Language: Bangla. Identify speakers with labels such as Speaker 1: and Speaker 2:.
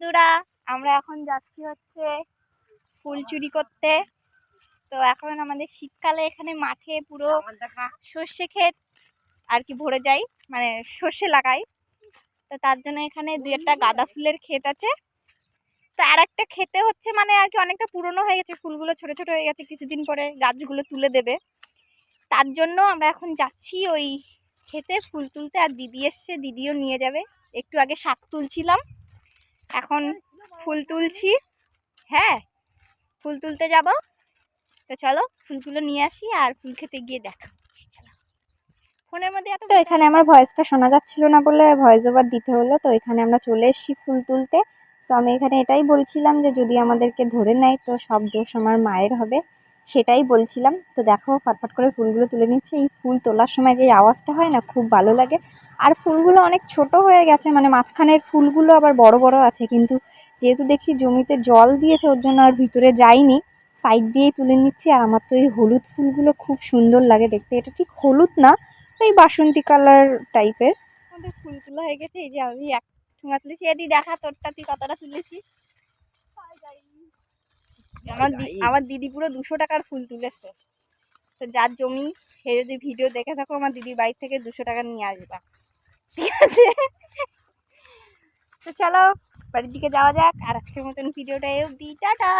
Speaker 1: বন্ধুরা, আমরা এখন যাচ্ছি হচ্ছে ফুল চুরি করতে। তো এখন আমাদের শীতকালে এখানে মাঠে পুরো সর্ষে ক্ষেত আর কি ভরে যায়, মানে সর্ষে লাগাই। তো তার জন্য এখানে 2-1টা গাঁদা ফুলের ক্ষেত আছে। তো আর একটা ক্ষেতে হচ্ছে মানে আর কি অনেকটা পুরনো হয়ে গেছে, ফুলগুলো ছোট ছোট হয়ে গেছে, কিছুদিন পরে গাছগুলো তুলে দেবে। তার জন্য আমরা এখন যাচ্ছি ওই ক্ষেতে ফুল তুলতে। আর দিদি এসছে, দিদিও নিয়ে যাবে। একটু আগে শাক তুলছিলাম, এখন ফুল তুলছি। হ্যাঁ, ফুল তুলতে যাব। তো চলো ফুলগুলো নিয়ে আসি আর ফুল খেতে গিয়ে দেখা ফোনের মধ্যে। তো এখানে আমার ভয়েসটা শোনা যাচ্ছিল না বলে ভয়েস ওভার দিতে হলো। তো এখানে আমরা চলে এসেছি ফুল তুলতে। তো আমি এখানে এটাই বলছিলাম যে যদি আমাদেরকে ধরে নেয় তো সব দোষ আমার মায়ের হবে, সেটাই বলছিলাম। তো দেখো ফটফট করে ফুলগুলো তুলে নিচ্ছি। এই ফুল তোলার সময় যে আওয়াজটা হয় না, খুব ভালো লাগে। আর ফুলগুলো অনেক ছোট হয়ে গেছে, মানে মাঝখানের ফুলগুলো আবার বড় বড় আছে, কিন্তু যেহেতু দেখি জমিতে জল দিয়েছে ওর জন্য আর ভিতরে যাইনি, সাইড দিয়েই তুলে নিচ্ছি। আর আমার তো এই হলুদ ফুলগুলো খুব সুন্দর লাগে দেখতে। এটা ঠিক হলুদ না, এই বাসন্তী কালার টাইপের। আমাদের ফুল তোলা হয়ে গেছে। এই যে আমি এক ঠোঙা তুলেছি। এদি দেখা তোরটা, তুই কতটা তুলেছিস? আমার দিদি পুরো 200 টাকার ফুল তুলেছে। তো যার জমি, সে যদি ভিডিও দেখে থাকো, আমার দিদির বাড়ি থেকে 200 টাকা নিয়ে আসবা, ঠিক আছে? তো চলো বাড়ির দিকে যাওয়া যাক। আর আজকের মতন ভিডিওটা অবধি, টাটা।